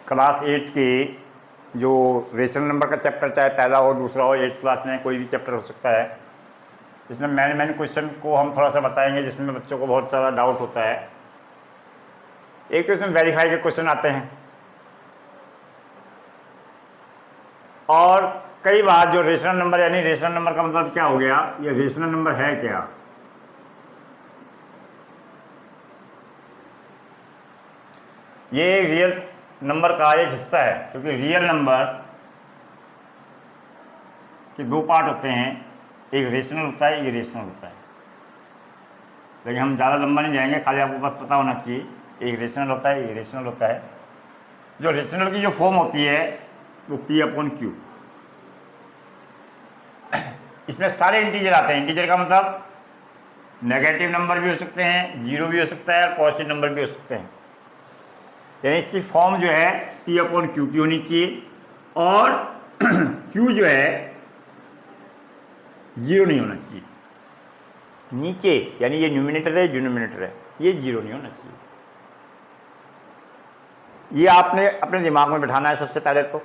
Class 8 की जो rational number का चैप्टर, चाहे पहला हो दूसरा हो, 8th क्लास में कोई भी चैप्टर हो सकता है, इसमें मैन क्वेश्चन को हम थोड़ा सा बताएंगे जिसमें बच्चों को बहुत सारा डाउट होता है। एक तो इसमें वेरीफाई के क्वेश्चन आते हैं, और कई बार जो रेशनल नंबर, यानी रेशनल नंबर का मतलब क्या हो गया, ये रेशनल नंबर है क्या, ये रियल नंबर का एक हिस्सा है, क्योंकि रियल नंबर के दो पार्ट होते हैं, एक रेशनल होता है, एक इरेशनल होता है। लेकिन हम ज़्यादा लंबा नहीं जाएंगे, खाली आपको बस पता होना चाहिए एक रेशनल होता है, एक इरेशनल होता है। जो रेशनल की जो फॉर्म होती है वो P/Q, इसमें सारे इंटीजर आते हैं। इंटीजर का मतलब नेगेटिव नंबर भी हो सकते हैं, जीरो भी हो सकता है, और पॉजिटिव नंबर भी हो सकते हैं। यानी इसकी फॉर्म जो है P/Q की होनी चाहिए, और Q जो है जीरो नहीं होना चाहिए। नीचे यानी ये न्यूमिनेटर है, डिनोमिनेटर है, ये जीरो नहीं होना चाहिए। ये आपने अपने दिमाग में बिठाना है सबसे पहले तो।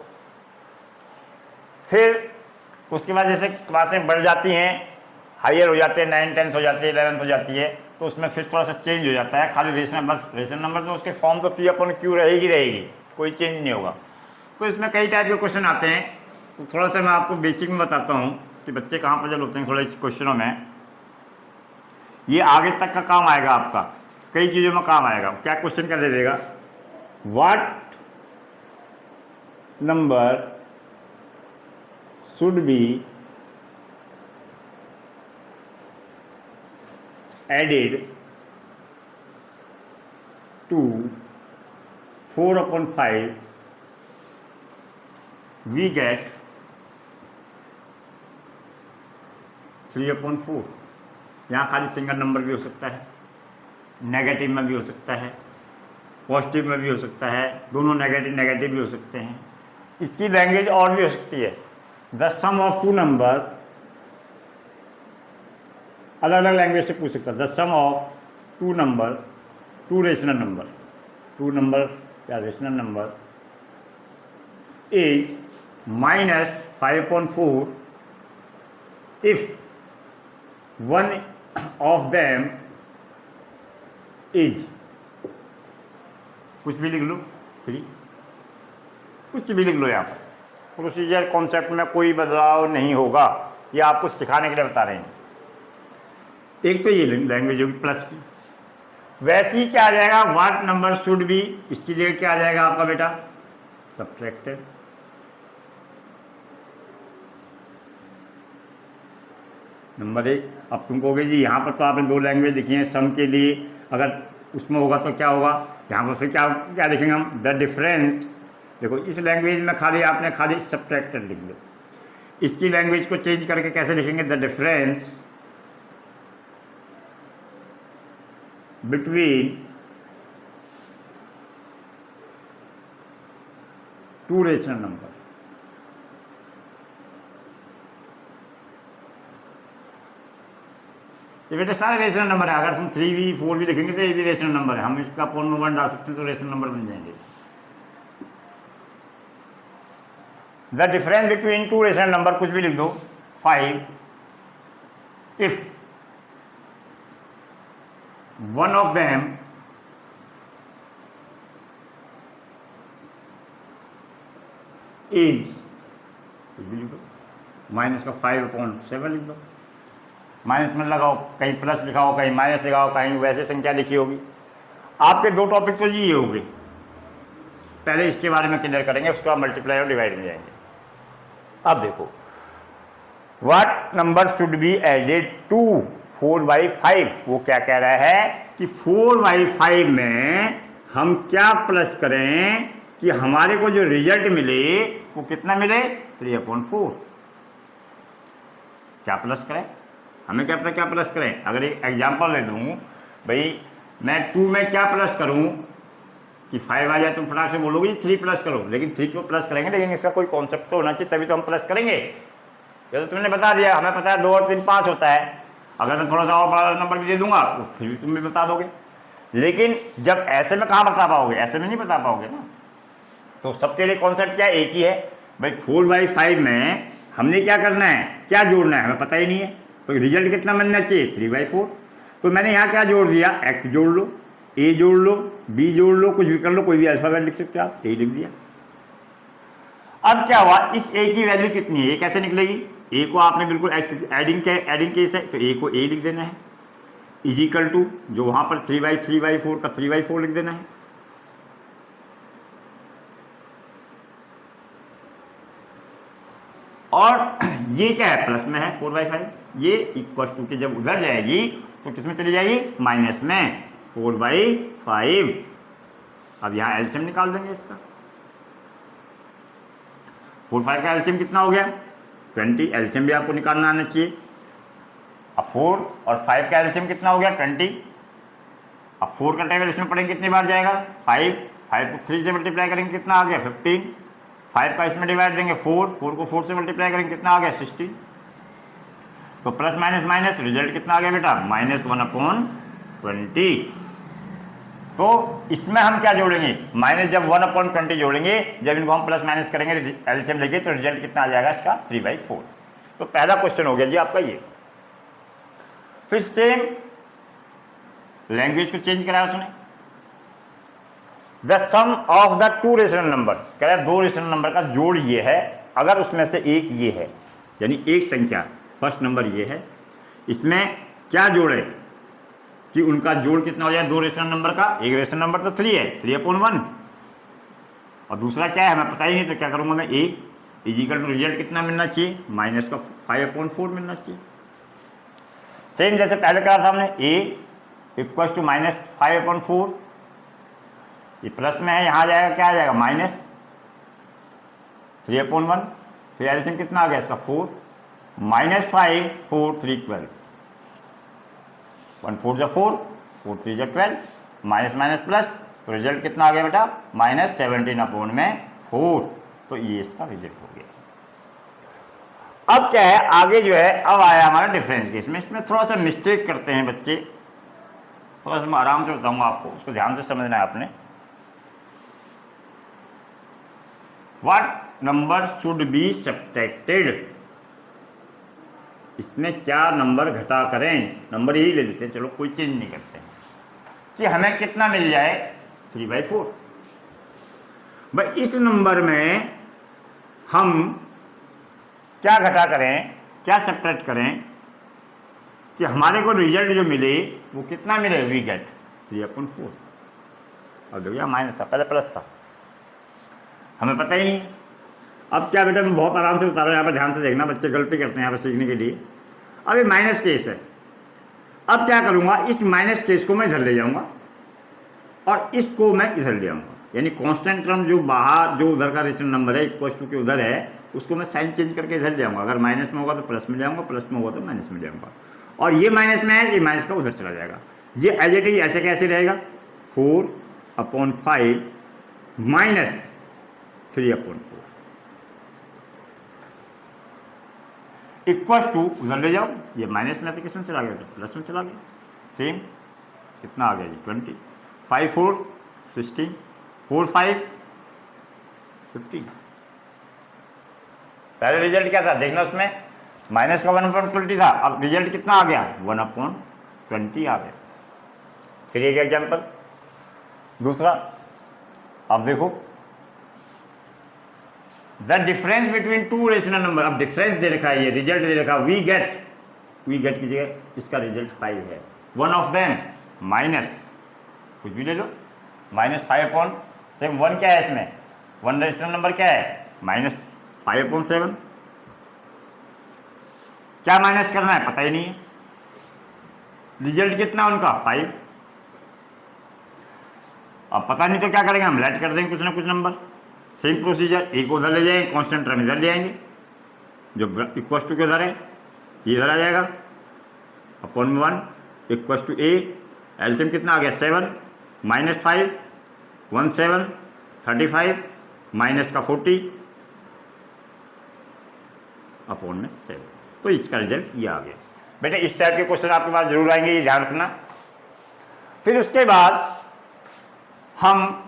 फिर उसके बाद जैसे क्लासें बढ़ जाती हैं, हायर हो जाते हैं, 9th 10th हो जाती है, 11th हो जाती है, तो उसमें फिर थोड़ा सा चेंज हो जाता है। खाली रेशनल, बस रेशनल नंबर तो उसके फॉर्म तो P/Q रहेगी, कोई चेंज नहीं होगा। तो इसमें कई टाइप के क्वेश्चन आते हैं, तो थोड़ा सा मैं आपको बेसिक में बताता हूँ कि बच्चे कहाँ पर जब होते हैं थोड़े क्वेश्चनों में। ये आगे तक का काम आएगा आपका, कई चीज़ों में काम आएगा। क्या क्वेश्चन क्या दे देगा, what number should be added to 4/5 we get 3/4। यहाँ खाली सिंगल नंबर भी हो सकता है, नेगेटिव में भी हो सकता है, पॉजिटिव में भी हो सकता है, दोनों नेगेटिव भी हो सकते हैं। इसकी लैंग्वेज और भी हो सकती है, the sum of two number, अलग अलग लैंग्वेज से पूछ सकता है। The sum of two number, two rational number, two number या rational number is -5/4 if one of them is, कुछ भी लिख लो, 3, कुछ भी लिख लो। यहाँ पर प्रोसीजर कॉन्सेप्ट में कोई बदलाव नहीं होगा, ये आपको सिखाने के लिए बता रहे हैं। एक तो ये लैंग्वेज होगी प्लस की। वैसे ही क्या आ जाएगा, व्हाट नंबर शुड बी, इसकी जगह क्या आ जाएगा आपका बेटा, सब्ट्रैक्टेड। नंबर 1। अब तुम कहोगे जी यहाँ पर तो आपने दो लैंग्वेज लिखी हैं सम के लिए, अगर उसमें होगा तो क्या होगा, यहाँ पर फिर क्या क्या लिखेंगे हम, द डिफरेंस। देखो इस लैंग्वेज में आपने खाली सब्ट्रैक्टेड लिख लो। इसकी लैंग्वेज को चेंज करके कैसे लिखेंगे, the difference between two rational number. ये बेटे सारे रेशनल नंबर है, अगर हम 3 भी 4 भी लिखेंगे तो ये भी रेशनल नंबर है। हम इसका फॉर्म में 1 डाल सकते हैं तो रेशनल नंबर बन जाएंगे। The difference between two rational number, कुछ भी लिख दो, 5 if one of them is, कुछ भी लिख दो, माइनस का 5/7 लिख दो। माइनस में लगाओ, कहीं प्लस लिखा हो, कहीं माइनस लिखाओ, कहीं वैसे संख्या लिखी होगी। आपके दो टॉपिक तो ये होंगे, पहले इसके बारे में क्लियर करेंगे, उसके बाद मल्टीप्लाई और डिवाइड में जाएंगे। अब देखो, what number should be added to 4/5, वो क्या कह रहा है कि 4/5 में हम क्या प्लस करें कि हमारे को जो रिजल्ट मिले वो कितना मिले, 3/4। क्या प्लस करें, हमें क्या पता क्या प्लस करें। अगर एक एग्जांपल ले दूं, भाई मैं 2 में क्या प्लस करूं कि 5 आ जाए, तुम फटाक से बोलोगे 3 प्लस करो, लेकिन 3 को प्लस करेंगे, लेकिन इसका कोई कॉन्सेप्ट तो होना चाहिए, तभी तो हम प्लस करेंगे। ये तो तुमने बता दिया, हमें पता है 2 और 3 5 होता है। अगर मैं थोड़ा सा और बड़ा नंबर भी दे दूंगा तो फिर भी तुम भी बता दोगे, लेकिन जब ऐसे में कहाँ बता पाओगे, ऐसे में नहीं बता पाओगे ना। तो सबके लिए कॉन्सेप्ट क्या एक ही है भाई, 4/5 में हमने क्या करना है, क्या जोड़ना है, हमें पता ही नहीं है, तो रिजल्ट कितना मिलना चाहिए 3/4। तो मैंने यहाँ क्या जोड़ दिया, एक्स जोड़ लो, ए जोड़ लो, बी जोड़ लो, कुछ भी कर लो, कोई भी अल्फाबेट लिख सकते हो आप, ए लिख दिया। अब क्या हुआ, इस ए की वैल्यू कितनी है, ए कैसे निकलेगी, ए को आपने बिल्कुल एडिंग केस है तो ए को ए लिख देना है, इजिकल टू जो वहां पर 3/4 का 3/4 लिख देना है। और ये क्या है, प्लस में है 4/5, ये इक्वल टू के जब उधर जाएगी तो किसमें चली जाएगी, माइनस में 4/5। अब यहां एलसीएम निकाल देंगे इसका, 4/5 का एलसीएम कितना हो गया 20, एलसीएम भी आपको निकालना आना चाहिए। अब 4 और 5 का एलसीएम कितना हो गया 20। अब 4 का टेबल इसमें पढ़ेंगे कितनी बार जाएगा 5 को 3 से मल्टीप्लाई करेंगे कितना आ गया 15, 5 का इसमें डिवाइड देंगे 4 को 4 से मल्टीप्लाई करेंगे कितना आ गया 16। तो प्लस माइनस माइनस रिजल्ट कितना आ गया बेटा -1/20। तो इसमें हम क्या जोड़ेंगे, माइनस जब 1/20 जोड़ेंगे, जब इनको हम प्लस माइनस करेंगे एलसीएम लेके तो रिजल्ट कितना आ जाएगा इसका 3/4। तो पहला क्वेश्चन हो गया जी आपका ये। फिर सेम लैंग्वेज को चेंज कराया उसने, the sum of the 2 rational number, कह रहा है 2 रेशनल नंबर का जोड़ ये है, अगर उसमें से एक ये है, यानी एक संख्या फर्स्ट नंबर ये है, इसमें क्या जोड़े कि उनका जोड़ कितना हो जाए 2 रेशनल नंबर का, एक रेशनल नंबर तो 3 है 3/1 और दूसरा क्या है हमें पता ही नहीं, तो क्या करूंगा मैं ए इजिकल टू रिजल्ट कितना मिलना चाहिए माइनस का 5/4 मिलना चाहिए। सेम जैसे पहले कहा था हमने ए इक्वल टू -5/4, ये प्लस में है, यहाँ जाएगा क्या आ जाएगा -3/1, फिर एलसीएम कितना आ गया इसका 4, -5 4 3 12, 1 4 जा 4 4 3 जा 12, माइनस माइनस प्लस, तो रिजल्ट कितना आ गया बेटा -17/4। तो ये इसका रिजल्ट हो गया। अब क्या है आगे जो है, अब आया हमारा डिफरेंस केस में, इसमें थोड़ा सा मिस्टेक करते हैं बच्चे, थोड़ा सा मैं आराम से बताऊंगा आपको, उसको ध्यान से समझना है आपने। What number should be subtracted, इसमें क्या नंबर घटा करें, नंबर यही ले लेते हैं, चलो कोई चेंज नहीं करते, कि हमें कितना मिल जाए 3/4। भाई इस नंबर में हम क्या घटा करें, क्या सब्ट्रैक्ट करें कि हमारे को रिजल्ट जो मिले वो कितना मिले, वी गेट 3/4। और देखिए माइनस था, पहले प्लस था, हमें पता ही नहीं। अब क्या बेटा मैं बहुत आराम से बता रहा हूँ, यहाँ पर ध्यान से देखना, बच्चे गलती करते हैं यहाँ पर सीखने के लिए। अब ये माइनस केस है, अब क्या करूँगा, इस माइनस केस को मैं इधर ले जाऊँगा और इसको मैं इधर ले आऊँगा, यानी कांस्टेंट टर्म जो बाहर जो उधर का रेशनल नंबर है इक्वल टू के उधर है, उसको मैं साइन चेंज करके इधर ले आऊँगा, अगर माइनस में होगा तो प्लस में ले आऊँगा, प्लस में होगा तो माइनस में ले आऊँगा, और ये माइनस में है, ये माइनस का उधर चला जाएगा। ये एज इट इज ऐसे कैसे रहेगा 4/5 -3/4 इक्वल टू उधर ले जाओ, ये माइनस में किस में चला गया तो प्लस में चला गया, सेम कितना आ गया जी 20, 5 4 16, 4 5 15। पहले रिजल्ट क्या था देखना, उसमें माइनस का 1/20 था, अब रिजल्ट कितना आ गया 1/20 आ गया। फिर एक एग्जाम्पल दूसरा, अब देखो the difference between 2 rational number, अब डिफरेंस दे रखा है, ये रिजल्ट दे रखा, वी गेट की जगह इसका रिजल्ट 5 है, वन ऑफ देम माइनस कुछ भी ले लो -5/7, 1 क्या है इसमें, 1 रेशनल नंबर क्या है -5/7। क्या माइनस करना है पता ही नहीं है, रिजल्ट कितना उनका 5। अब पता नहीं तो क्या करेंगे, हम लेट कर देंगे कुछ ना कुछ नंबर, सेम प्रोसीजर, एक उधर ले जाएंगे, कांस्टेंट टर्म इधर ले आएंगे, जो इक्वल टू के उधर है ये इधर आ जाएगा, upon 1 equal to A, LCM कितना आ गया 7, -5 17 35 माइनस का 40 अपॉन में 7। तो इसका रिजल्ट ये आ गया। बेटे इस टाइप के क्वेश्चन आपके पास जरूर आएंगे, ये ध्यान रखना। फिर उसके बाद हम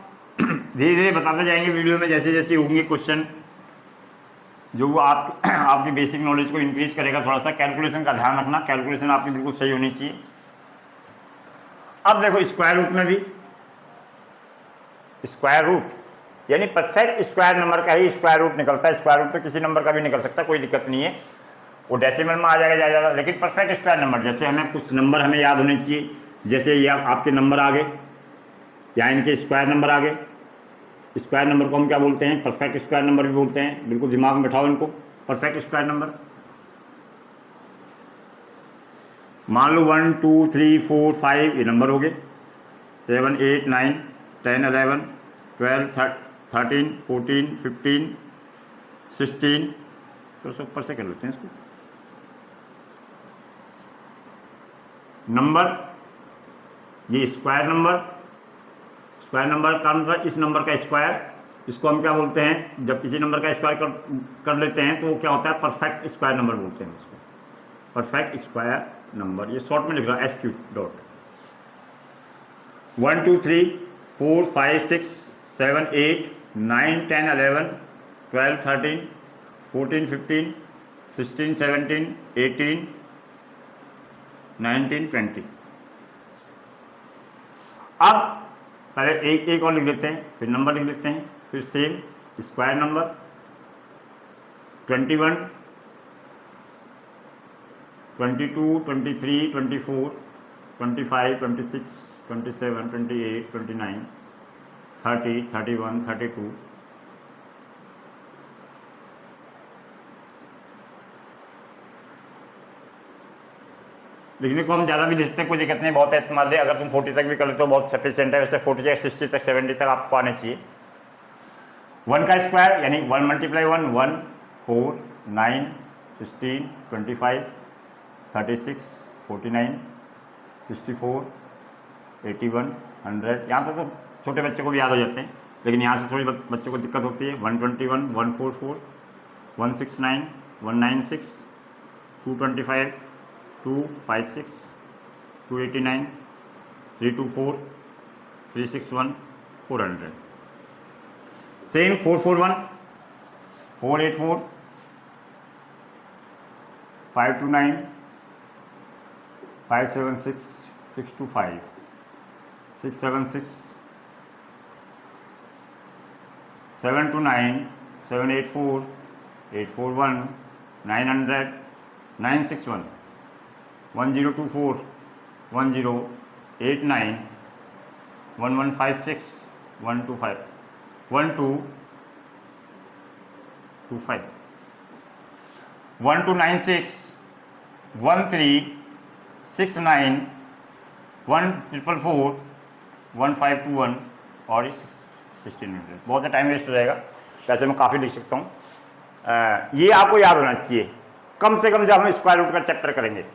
धीरे धीरे बताते जाएंगे वीडियो में, जैसे जैसे होंगे क्वेश्चन जो वो आप आपकी बेसिक नॉलेज को इंक्रीज करेगा। थोड़ा सा कैलकुलेशन का ध्यान रखना, कैलकुलेशन आपकी बिल्कुल सही होनी चाहिए। अब देखो स्क्वायर रूट में भी स्क्वायर रूट यानी परफेक्ट स्क्वायर नंबर का ही स्क्वायर रूट निकलता है। स्क्वायर रूट तो किसी नंबर का भी निकल सकता है, कोई दिक्कत नहीं है, वो डेसिमल में आ जाएगा ज़्यादा। लेकिन परफेक्ट स्क्वायर नंबर, जैसे हमें कुछ नंबर हमें याद होने चाहिए, जैसे ये आपके नंबर आ गए या इनके स्क्वायर नंबर आ गए। स्क्वायर नंबर को हम क्या बोलते हैं? परफेक्ट स्क्वायर नंबर भी बोलते हैं। बिल्कुल दिमाग में बैठाओ इनको, परफेक्ट स्क्वायर नंबर। मान लो 1 2 3 4 5 ये नंबर हो गए, 7 8 9 10 11 12 13 14 15 16, तो सब ऊपर से कर लेते हैं इसको। नंबर ये स्क्वायर नंबर का मतलब इस नंबर का स्क्वायर, इसको हम क्या बोलते हैं? जब किसी नंबर का स्क्वायर कर लेते हैं तो वो क्या होता है? परफेक्ट स्क्वायर नंबर बोलते हैं इसको, परफेक्ट स्क्वायर नंबर। ये शॉर्ट में लिख रहा है SQ डॉट। 1 2 3 4 5 6 7 8 9 10 11 12 13 14 15 16 17 18 19 20। अब पहले एक और लिख लेते हैं, फिर नंबर लिख लेते हैं, फिर सेम स्क्वायर नंबर 21 22 23 24 25 26 27 28 29 30 31 32 लिखने को हम ज़्यादा भी लिख सकते हैं, कोई दिक्कत नहीं, बहुत इस्तेमाल है। अगर तुम 40 तक भी कर लेते हो बहुत सफिशिएंट है। वैसे 40 तक 60 तक 70 तक आपको आने चाहिए। 1 का स्क्वायर यानी 1 मल्टीप्लाई 1 1 4 9 16 25 36 49 64 81 100। यहाँ तक तो छोटे बच्चे को भी याद हो जाते हैं, लेकिन यहाँ से थोड़ी बच्चों को दिक्कत होती है। 121 144 169 196 225 256 289 324 361 400। सेम 441 484 529 576 625 676 729 784 841 900 961 1024 1089 1156 125 1225 1296 1369 1444 1521 और 1600। बहुत टाइम वेस्ट हो जाएगा, वैसे मैं काफ़ी लिख सकता हूँ। ये आपको याद होना चाहिए कम से कम जब हम स्क्वायर रूट का चैप्टर करेंगे।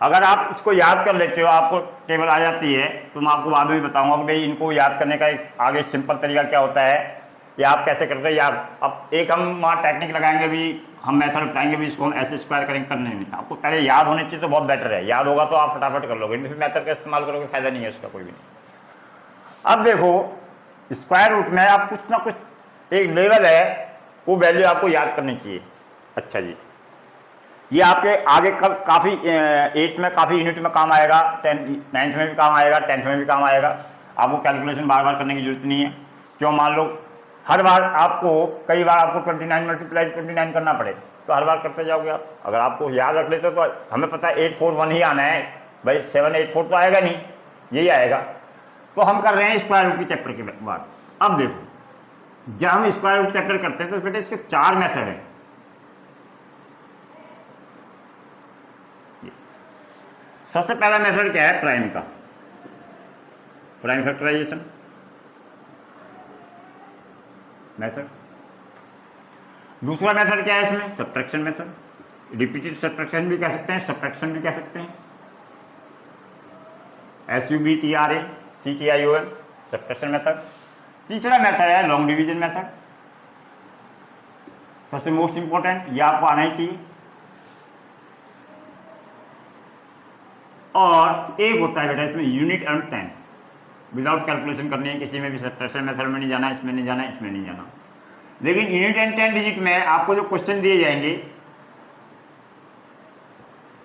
अगर आप इसको याद कर लेते हो, आपको टेबल आ जाती है, तो मैं आपको बाद में भी बताऊंगा कि भाई इनको याद करने का एक आगे सिंपल तरीका क्या होता है या आप कैसे करते हैं याद। अब एक हम वहाँ टेक्निक लगाएंगे भी, हम मेथड बताएंगे भी, इसको हम ऐसे स्क्वायर करेंगे, करने नहीं। आपको पहले याद होने चाहिए तो बहुत बेटर है, याद होगा तो आप फटाफट कर लोगे, फिर मेथड का इस्तेमाल करोगे फायदा नहीं है उसका कोई भी नहीं। अब देखो स्क्वायर रूट में आप कुछ ना कुछ एक लेवल है, वो वैल्यू आपको याद करनी चाहिए। अच्छा जी, ये आपके आगे काफ़ी 8th में काफ़ी यूनिट में काम आएगा, 9th में भी काम आएगा, 10th में भी काम आएगा। आपको कैलकुलेशन बार बार करने की जरूरत नहीं है। क्यों? मान लो हर बार आपको कई बार आपको 29 मल्टीप्लाई 29 करना पड़े तो हर बार करते जाओगे आप। अगर आपको याद रख लेते तो हमें पता है 841 ही आना है भाई, 784 तो आएगा नहीं, यही आएगा। तो हम कर रहे हैं स्क्वायर रूट के चैप्टर के बाद। अब देखो जब हम स्क्वायर रूट चैप्टर करते हैं तो बेटे इसके 4 मेथड हैं। सबसे पहला मेथड क्या है? प्राइम का, प्राइम फैक्टराइजेशन मेथड। दूसरा मेथड क्या है इसमें? सब्ट्रैक्शन मेथड, रिपीटेड सब्ट्रैक्शन भी कह सकते हैं, सब्ट्रैक्शन भी कह सकते हैं, SUBTRACTION सब्ट्रैक्शन मेथड। तीसरा मेथड है लॉन्ग डिवीजन मेथड, सबसे मोस्ट इंपॉर्टेंट, ये आपको आना ही चाहिए। और एक होता है बेटा इसमें unit and time. Without calculation करनी है, किसी में भी सब्ट्रैक्शन मेथड में नहीं जाना, इसमें नहीं जाना, इसमें नहीं जाना। लेकिन यूनिट एंड 10 डिजिट में आपको जो क्वेश्चन दिए जाएंगे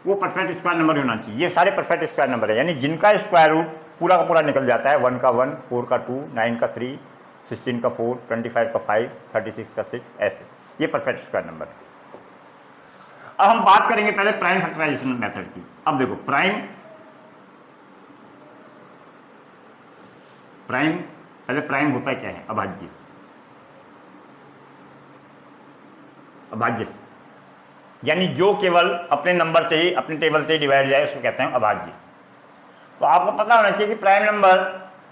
वो परफेक्ट स्क्वायर नंबर होना चाहिए। ये सारे परफेक्ट स्क्वायर नंबर है, यानी जिनका स्क्वायर रूट पूरा का पूरा निकल जाता है। 1 का 1, 4 का 2, 9 का 3, 16 का 4, 25 का 5, 36 का 6, ऐसे ये परफेक्ट स्क्वायर नंबर है। अब हम बात करेंगे पहले प्राइम फैक्टराइजेशन मेथड की। अब देखो प्राइम पहले प्राइम होता क्या है? अभाज्य। अभाज्य यानी जो केवल अपने नंबर से ही, अपने टेबल से ही डिवाइड जाए उसको कहते हैं अभाज्य। तो आपको पता होना चाहिए कि प्राइम नंबर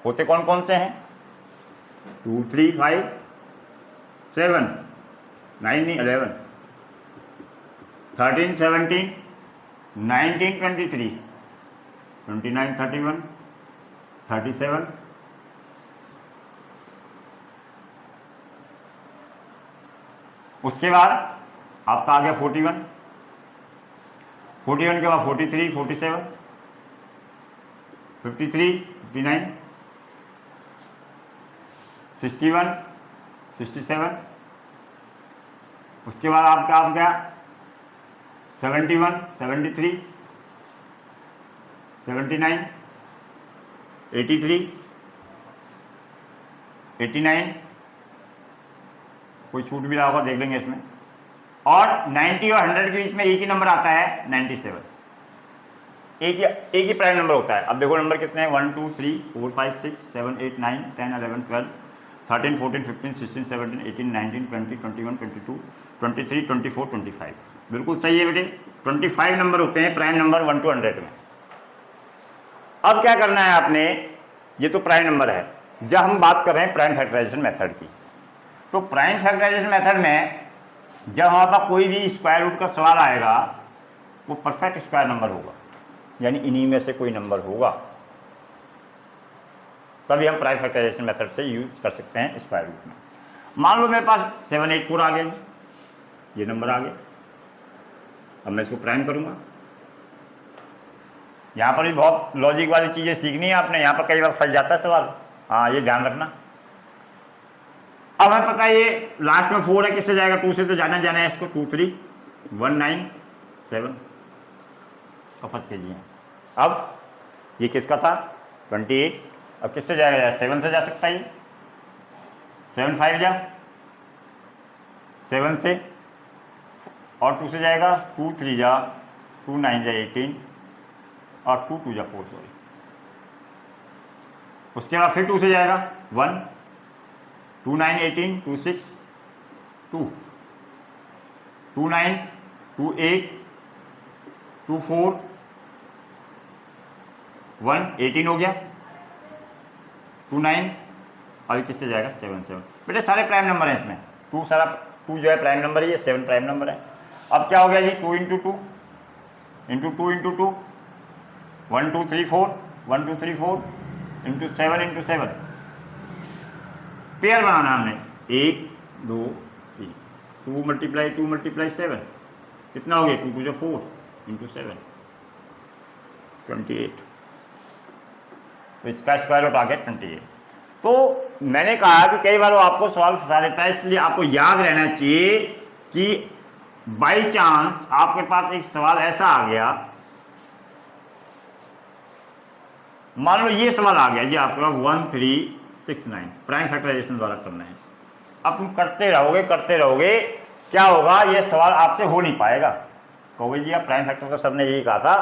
होते कौन कौन से हैं। 2, 3, 5, 7, 9, 11, 13, 17, 19, 23, 29, 31, 37, उसके बाद आपका आ गया 41, 41 के बाद 43, 47, 53, 59, 61, 67, उसके बाद आपका आ गया 71, 73, 79, 83, 89, कोई छूट भी रहा होगा देख लेंगे इसमें। और 90 और 100 के बीच में एक ही नंबर आता है 97। एक ही प्राइम नंबर होता है। अब देखो नंबर कितने हैं? 1, 2, 3, 4, 5, 6, 7, 8, 9, 10, 11, 12, 13, 14, 15, 16, 17, 18, 19, 20, 21, 22, 23, 24, 25। बिल्कुल सही है बेटे, 25 नंबर होते हैं प्राइम नंबर 1 to 100 में। अब क्या करना है आपने, ये तो प्राइम नंबर है। जब हम बात कर रहे हैं प्राइम फैक्टराइजेशन मेथड की, तो प्राइम फैक्टराइजेशन मेथड में जब हमारे पास कोई भी स्क्वायर रूट का सवाल आएगा वो परफेक्ट स्क्वायर नंबर होगा, यानी इन्हीं में से कोई नंबर होगा, तभी हम प्राइम फैक्टराइजेशन मेथड से यूज कर सकते हैं स्क्वायर रूट में। मान लो मेरे पास 784 आ गया जी, ये नंबर आ गया। अब मैं इसको प्राइम करूंगा। यहाँ पर भी बहुत लॉजिक वाली चीज़ें सीखनी है आपने, यहाँ पर कई बार फंस जाता है सवाल, हाँ ये ध्यान रखना। अब हमें पता है ये लास्ट में 4 है, किससे जाएगा? 2 से तो जाना है इसको। 2, 3, 1, 9, 7 तो फंस के जी। अब ये किसका था? 28। अब किससे जाएगा? 7 से जा सकता है ये। 7, 5 जा 7 से, और 2 से जाएगा 2, 3 जा 2, 9 जा 18, और 2, 2 जा 4, सॉरी। उसके बाद फिर 2 से जाएगा 1, 2, 9, 18, 2, 6, 2, 2, 9, 2, 8, 2, 4, 1, 18 हो गया। 2, 9, अभी किससे जाएगा? 7, 7। बेटे सारे प्राइम नंबर हैं इसमें। 2 जो है प्राइम नंबर है, ये 7 प्राइम नंबर है। अब क्या हो गया जी? 2 × 2 × 2 × 2, 1, 2, 3, 4, 1, 2, 3, 4 × 7 × 7। पेयर बनाना हमने, 1, 2, 3, 2 × 7 कितना हो गया? 2, 2 × 4 × 7, 28। तो इसका स्क्वायर रूट आ गया 28। तो मैंने कहा कि कई बार वो आपको सवाल फंसा देता है, इसलिए आपको याद रहना चाहिए कि बाई चांस आपके पास एक सवाल ऐसा आ गया, मान लो ये सवाल आ गया जी आपके पास 1369 प्राइम फैक्टराइजेशन द्वारा करना है। अब तुम करते रहोगे, क्या होगा? ये सवाल आपसे हो नहीं पाएगा। कहोगे जी आप प्राइम फैक्टर तो सबने यही कहा था,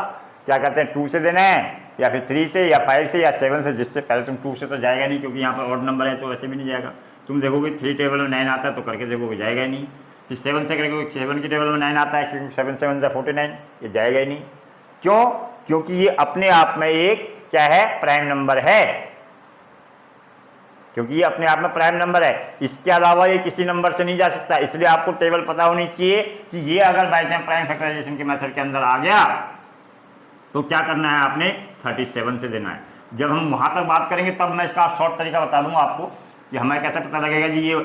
क्या कहते हैं 2 से देना है, या फिर 3 से, या 5 से, या 7 से। जिससे पहले तुम 2 से तो जाएगा नहीं, क्योंकि यहाँ पर ऑड नंबर है तो वैसे भी नहीं जाएगा। तुम देखोगे 3 टेबल में 9 आता है तो करके देखोगे जाएगा ही नहीं। फिर 7 से करेंगे, 7 की टेबल में 9 आता है, क्योंकि 7 7 से 49, ये जाएगा ही नहीं। क्यों? क्योंकि ये अपने आप में एक क्या है? प्राइम नंबर है। क्योंकि ये अपने आप में प्राइम नंबर है, इसके अलावा ये किसी नंबर से नहीं जा सकता। इसलिए आपको टेबल पता होनी चाहिए कि ये अगर बाई चांस प्राइम फैक्टराइजेशन के मेथड के अंदर आ गया तो क्या करना है आपने? 37 से देना है। जब हम वहां तक बात करेंगे तब मैं इसका शॉर्ट तरीका बता दूंगा आपको कि हमें कैसे पता लगेगा जी ये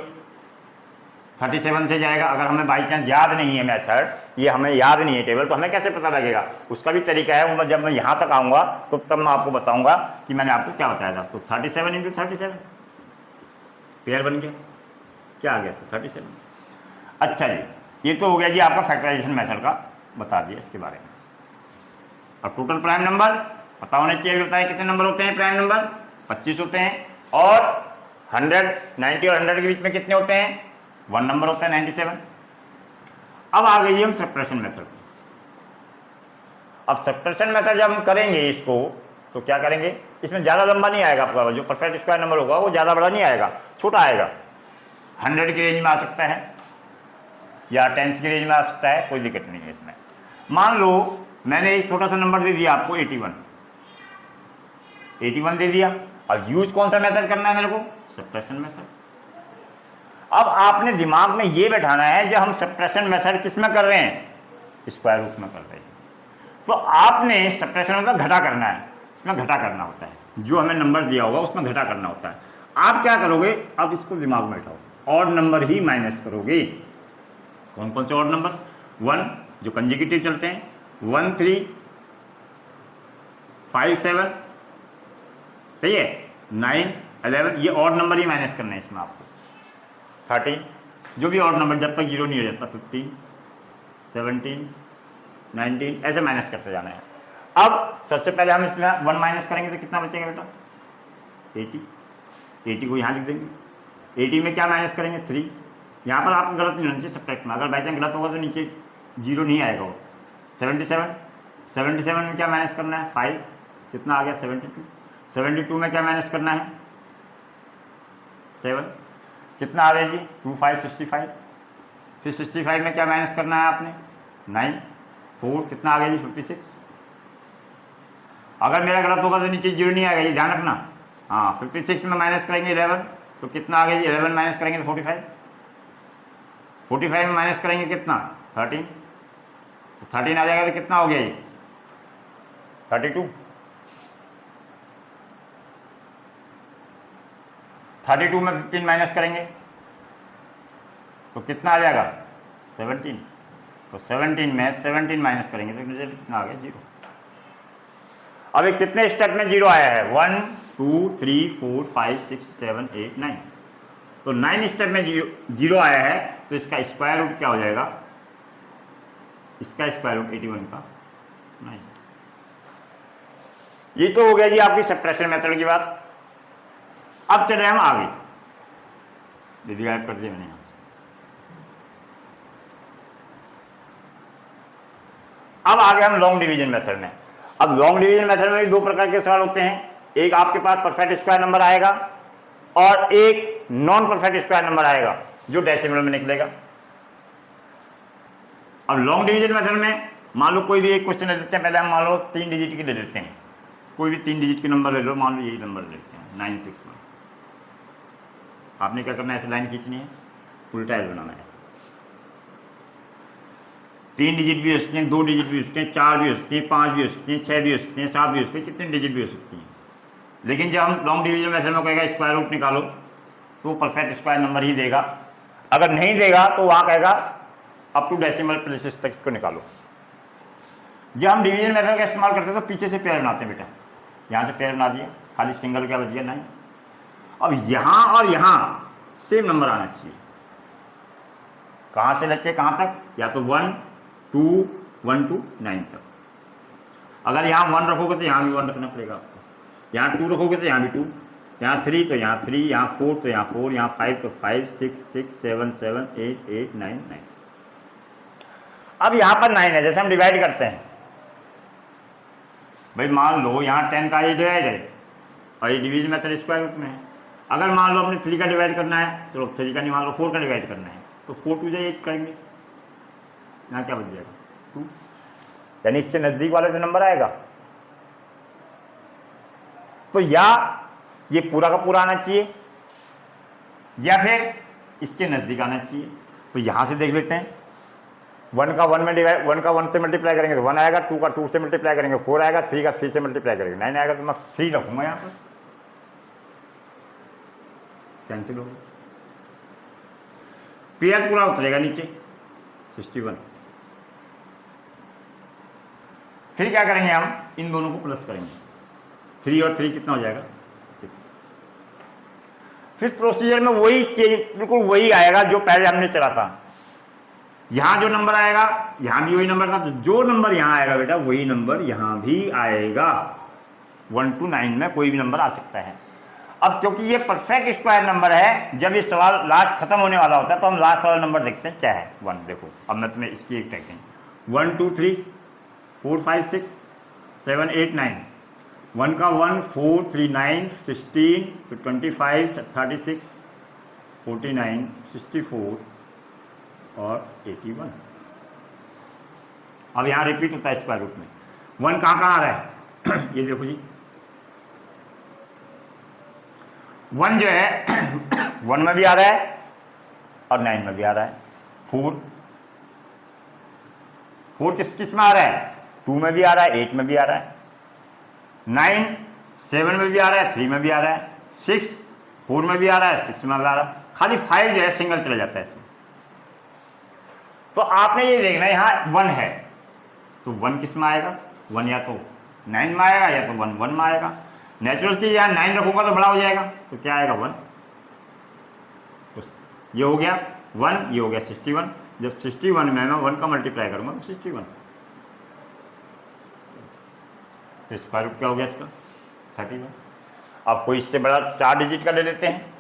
37 से जाएगा। अगर हमें बाई चांस याद नहीं है मेथड, ये हमें याद नहीं है टेबल, तो हमें कैसे पता लगेगा? उसका भी तरीका है, वो जब मैं यहाँ तक आऊँगा तो तब मैं आपको बताऊँगा कि मैंने आपको क्या बताया था। तो 37 इंटू 37 पेयर बन गया, क्या आ गया सर? 37। अच्छा जी, ये तो हो गया जी आपका फैक्टराइजेशन मेथड का बता दिया इसके बारे में। अब टोटल प्राइम नंबर पता होना चाहिए, बताएं कितने नंबर होते हैं प्राइम नंबर? 25 होते हैं। और 100, 90 और 100 के बीच में कितने होते हैं? 1 नंबर होता है, 97। अब आ गई हम सब्ट्रैक्शन मेथड। अब सब्ट्रैक्शन मेथड जब हम करेंगे इसको तो क्या करेंगे, इसमें ज़्यादा लंबा नहीं आएगा आपका, जो परफेक्ट स्क्वायर नंबर होगा वो ज़्यादा बड़ा नहीं आएगा, छोटा आएगा। 100 की रेंज में आ सकता है या 10 की रेंज में आ सकता है, कोई दिक्कत नहीं है इसमें। मान लो मैंने एक छोटा सा नंबर दे दिया आपको 81 दे दिया। अब यूज कौन सा मेथड करना है मेरे को? Subtraction method. अब आपने दिमाग में ये बैठाना है जब हम सब्ट्रैक्शन मेथड किस में कर रहे हैं? स्क्वायर रूट में कर रहे हैं। तो आपने सब्ट्रैक्शन मतलब घटा करना है, इसमें घटा करना होता है, जो हमें नंबर दिया होगा उसमें घटा करना होता है। आप क्या करोगे? अब इसको दिमाग में बैठाओ, ऑड नंबर ही माइनस करोगे। कौन कौन से ऑड नंबर? 1 जो कंसेक्यूटिव चलते हैं, 1 3 5 7, सही है, 9 11, ये ऑड नंबर ही माइनस करना है इसमें आपको। 13 जो भी ऑड नंबर जब तक 0 नहीं हो जाता, 15 17 19 ऐसे माइनस करते जाना है। अब सबसे पहले हम इसमें 1 माइनस करेंगे तो कितना बचेगा बेटा? 80 को यहाँ लिख देंगे। 80 में क्या माइनस करेंगे? 3। यहाँ पर आपको गलत नहीं होना चाहिए सब्ट्रैक्ट में, अगर बाई चांस गलत होगा तो नीचे 0 नहीं आएगा वो। 77 में क्या माइनस करना है? 5, कितना आ गया? 72। 72 में क्या माइनस करना है? 7, कितना आ गया जी? 2 5 65। फिर 65 में क्या माइनस करना है आपने? 9 4, कितना आ गया जी? 56। अगर मेरा गलत होगा तो नीचे 0 नहीं आएगा, ये ध्यान रखना। हाँ, 56 में माइनस करेंगे 11 तो कितना आ गया जी? 11 माइनस करेंगे तो 45। 45 में माइनस करेंगे कितना? 13। 13 आ जाएगा तो कितना हो गया ये? 32। 32 में 15 माइनस करेंगे तो कितना आ जाएगा? 17। तो 17 में 17 माइनस करेंगे तो रिजल्ट कितना आ गया? 0। अब ये कितने स्टेप में 0 आया है? 1 2 3 4 5 6 7 8 9। तो 9 स्टेप में 0 आया है, तो इसका स्क्वायर रूट क्या हो जाएगा? इसका स्क्वायर रूट 81 का 9। ये तो हो गया जी आपकी सब्ट्रैक्शन मेथड की बात। अब चले हम आगे, दीदी गायब कर दिया मैंने यहां से। अब आ गए हम लॉन्ग डिवीजन मेथड में। अब लॉन्ग डिवीजन मेथड में भी 2 प्रकार के सवाल होते हैं, एक आपके पास परफेक्ट स्क्वायर नंबर आएगा और एक नॉन परफेक्ट स्क्वायर नंबर आएगा जो डेसिमल में निकलेगा। अब लॉन्ग डिवीजन मेथड में मान लो कोई भी एक क्वेश्चन ले लेते हैं, पहले हम मान लो 3 डिजिट की ले लेते हैं, कोई भी 3 डिजिट के नंबर ले लो, मान लो यही नंबर ले लेते हैं 961। आपने क्या करना है? ऐसे लाइन खींचनी है, उल्टा एल बनाना है। 3 डिजिट भी हो सकते हैं, 2 डिजिट भी हो सकते हैं, 4 भी हो सकते हैं, 5 भी हो सकते हैं, 6 भी हो सकते हैं, 7 भी हो सकते हैं, कितने डिजिट भी हो सकती हैं। लेकिन जब हम लॉन्ग डिवीजन मेथड में कहेगा स्क्वायर रूट निकालो तो परफेक्ट स्क्वायर नंबर ही देगा, अगर नहीं देगा तो वहाँ कहेगा अप टू डेसिमल प्लेसेस तक इसको निकालो। जब हम डिवीजन मेथड का इस्तेमाल करते हैं तो पीछे से पेयर बनाते हैं बेटा, यहाँ से पेयर बना दिया, खाली सिंगल क्या बच गया? 9। अब यहाँ और यहाँ सेम नंबर आना चाहिए, कहाँ से लेके कहाँ तक? या तो 1 2 1 to 9 तक। अगर यहाँ 1 रखोगे तो यहाँ भी 1 रखना पड़ेगा आपको, यहाँ 2 रखोगे तो यहाँ भी 2, यहाँ 3 तो यहाँ 3, यहाँ 4 तो यहाँ 4, यहाँ 5 तो 5 6 6 7 7 8 8 9 9। अब यहाँ पर 9 है, जैसे हम डिवाइड करते हैं भाई, मान लो यहाँ 10 का ये डिवाइड है और ये डिवीजन मेथड स्क्वायर रूट में है। अगर मान लो अपने 3 का डिवाइड करना है, चलो 3 का नहीं, मान लो 4 का डिवाइड करना है, तो 4 2 8 करेंगे, यहाँ क्या बच जाएगा? 2। यानी इसके नज़दीक वाला जो नंबर आएगा, तो या ये पूरा का पूरा आना चाहिए या फिर इसके नज़दीक आना चाहिए। तो यहाँ से देख लेते हैं, 1 का 1 में डिवाइड, 1 का 1 से मल्टीप्लाई करेंगे तो 1 आएगा, 2 का 2 से मल्टीप्लाई करेंगे 4 आएगा, 3 का 3 से मल्टीप्लाई करेंगे 9 आएगा। तो मैं 3 रखूँगा यहाँ पर, कैंसिल होगा। पेयर पूरा उतरेगा नीचे 61। फिर क्या करेंगे हम, इन दोनों को प्लस करेंगे, 3 और 3 कितना हो जाएगा 6। फिर प्रोसीजर में वही चेंज, बिल्कुल वही आएगा जो पहले हमने चला था। यहां जो नंबर आएगा यहां भी वही नंबर था, तो जो नंबर यहां आएगा बेटा वही नंबर यहां भी आएगा। 1 to 9 में कोई भी नंबर आ सकता है। अब क्योंकि ये परफेक्ट स्क्वायर नंबर है, जब ये सवाल लास्ट खत्म होने वाला होता है तो हम लास्ट वाला नंबर देखते हैं क्या है। 1 देखो, अब मैं तुम्हें इसकी एक टेक्निक 1 2 3 4 5 6 7 8 9, 1 का 1 4 3 9 16 फिर 25 36 49 64 और 81। अब यहाँ रिपीट होता है स्क्वायर रूट में। 1 कहाँ आ रहा है ये देखो जी, 1 जो है 1 में भी आ रहा है और 9 में भी आ रहा है। 4 किस में आ रहा है, 2 में भी आ रहा है, 8 में भी आ रहा है। 9 7 में भी आ रहा है, 3 में भी आ रहा है। 6 4 में भी आ रहा है, 6 में भी आ रहा है। खाली 5 जो है सिंगल चला जाता है इसमें। तो आपने ये देखना है यहाँ 1 है तो 1 किस में आएगा, 1 या तो 9 में आएगा या तो 1 1 में आएगा। नेचुरल चीज यहाँ 9 रखूंगा तो बड़ा हो जाएगा, तो क्या आएगा 1। तो ये हो गया 1, ये हो गया 61। जब 61 में मैं 1 का मल्टीप्लाई करूंगा तो 61, तो स्क्वायर रूट क्या हो गया इसका 31। अब कोई इससे बड़ा 4 डिजिट का ले लेते हैं।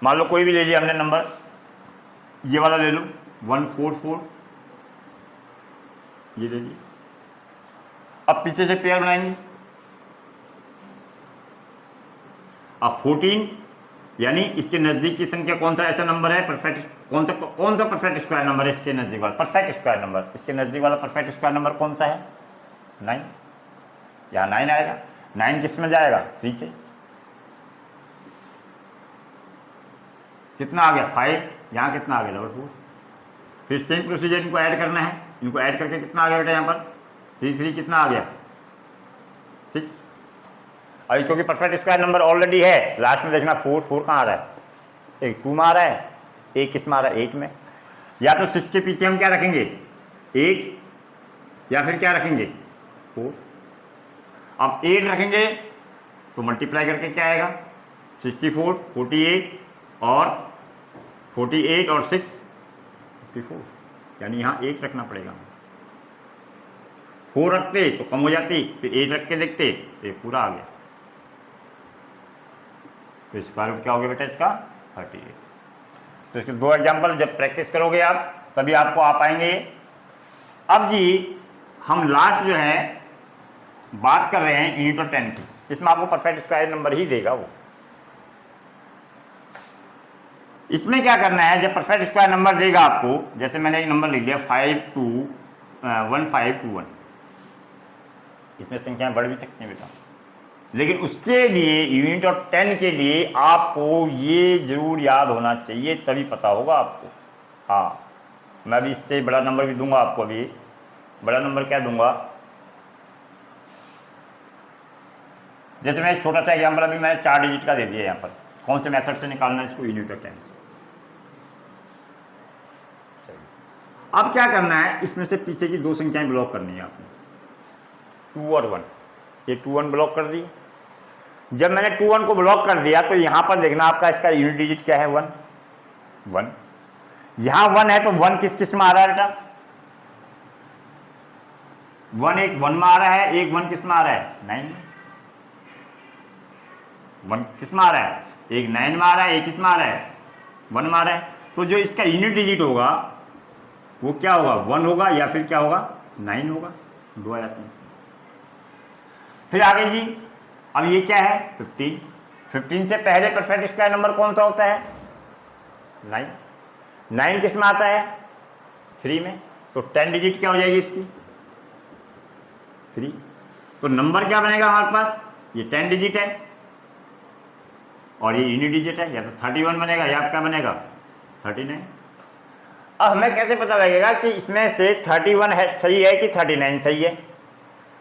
मान लो कोई भी ले लिया हमने नंबर, ये वाला ले लो 144, ये ले लिया। अब पीछे से पेयर बनाएंगे। अब 14 यानी इसके नजदीक की संख्या कौन सा ऐसा नंबर है परफेक्ट, कौन सा परफेक्ट स्क्वायर नंबर है इसके नजदीक वाला परफेक्ट स्क्वायर नंबर, इसके नजदीक वाला परफेक्ट स्क्वायर नंबर कौन सा है 9। यहाँ 9 आएगा। 9 किस में जाएगा 3 से, कितना आ गया 5, यहाँ कितना आ गया 4। फिर सेम प्रोसीजर इनको ऐड करना है, इनको ऐड करके कितना आ गया बेटा यहाँ पर 3 3 कितना आ गया 6। और क्योंकि परफेक्ट स्क्वायर नंबर ऑलरेडी है, लास्ट में देखना 4 कहाँ आ रहा है, एक 2 में आ रहा है, एक किस में आ रहा है 8 में। या तो 6 के पीछे हम क्या रखेंगे 8 या फिर क्या रखेंगे 4। अब 8 रखेंगे तो मल्टीप्लाई करके क्या आएगा 64 48 और 48 और 6 54, यानी यहाँ 8 रखना पड़ेगा। 4 रखते तो कम हो जाती, फिर 8 रख के देखते तो ये पूरा आ गया। तो स्क्वायर रूट क्या हो गया बेटा इसका 38। तो इसके 2 एग्जाम्पल जब प्रैक्टिस करोगे आप तभी आपको आ पाएंगे। अब जी हम लास्ट जो है बात कर रहे हैं यूनिट और 10 की, इसमें आपको परफेक्ट स्क्वायर नंबर ही देगा वो। इसमें क्या करना है, जब परफेक्ट स्क्वायर नंबर देगा आपको, जैसे मैंने एक नंबर लिख दिया 1521, इसमें संख्याएं बढ़ भी सकती हैं बेटा, लेकिन उसके लिए यूनिट और 10 के लिए आपको ये जरूर याद होना चाहिए, तभी पता होगा आपको। हाँ, मैं भी इससे बड़ा नंबर भी दूंगा आपको। अभी बड़ा नंबर क्या दूंगा, जैसे मैं एक छोटा सा एग्जाम्पल अभी मैंने 4 डिजिट का दे दिया यहाँ पर, कौन से मेथड से निकालना है इसको यूनिट और 10 से। अब क्या करना है, इसमें से पीछे की 2 संख्याएं ब्लॉक करनी है आपने, 2 और 1। ये 2 1 ब्लॉक कर दी। जब मैंने 2 1 को ब्लॉक कर दिया तो यहां पर देखना आपका इसका यूनिट डिजिट क्या है 1 1। यहां 1 है तो 1 किस में आ रहा है बेटा 1 एक 1 में आ रहा है, एक 1 किस में आ रहा है 9 में। 1 किस में आ रहा है, एक 9 में आ रहा है, एक किस में आ रहा है 1 में आ रहा है। तो जो इसका यूनिट डिजिट होगा वो क्या होगा 1 होगा या फिर क्या होगा 9 होगा, 2 आ जाते हैं। फिर आगे जी अब ये क्या है 15। 15 से पहले परफेक्ट स्क्वायर नंबर कौन सा होता है 9। 9 किस में आता है 3 में, तो 10 डिजिट क्या हो जाएगी इसकी 3। तो नंबर क्या बनेगा हमारे पास, ये 10 डिजिट है और ये यूनिट डिजिट है, या तो 31 बनेगा या क्या बनेगा 39। अब हमें कैसे पता लगेगा कि इसमें से 31 है सही है कि 39 सही है।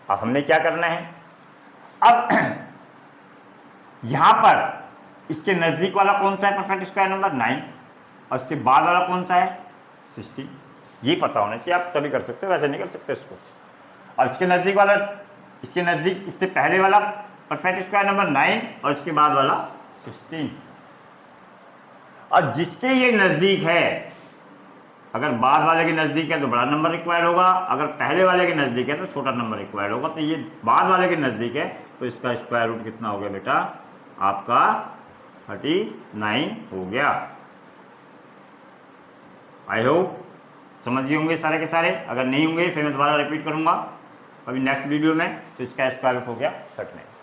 अब हमने क्या करना है, अब यहां पर इसके नज़दीक वाला कौन सा है परफेक्ट स्क्वायर नंबर 9, और इसके बाद वाला कौन सा है 16। ये पता होना चाहिए, आप तभी कर सकते हो, वैसे नहीं कर सकते इसको। और इसके नज़दीक वाला, इसके नज़दीक इससे पहले वाला परफेक्ट स्क्वायर नंबर 9 और इसके बाद वाला 16। और जिसके ये नज़दीक है, अगर बाद वाले के नज़दीक है तो बड़ा नंबर रिक्वायर्ड होगा, अगर पहले वाले के नज़दीक है तो छोटा नंबर रिक्वायर्ड होगा। तो ये बाद वाले के नज़दीक है तो इसका स्क्वायर रूट कितना हो गया बेटा, आपका 39 हो गया। आई होप समझ गए होंगे सारे के सारे। अगर नहीं होंगे फिर मैं दोबारा रिपीट करूंगा अभी नेक्स्ट वीडियो में। तो इसका स्क्वायर रूट हो गया 39।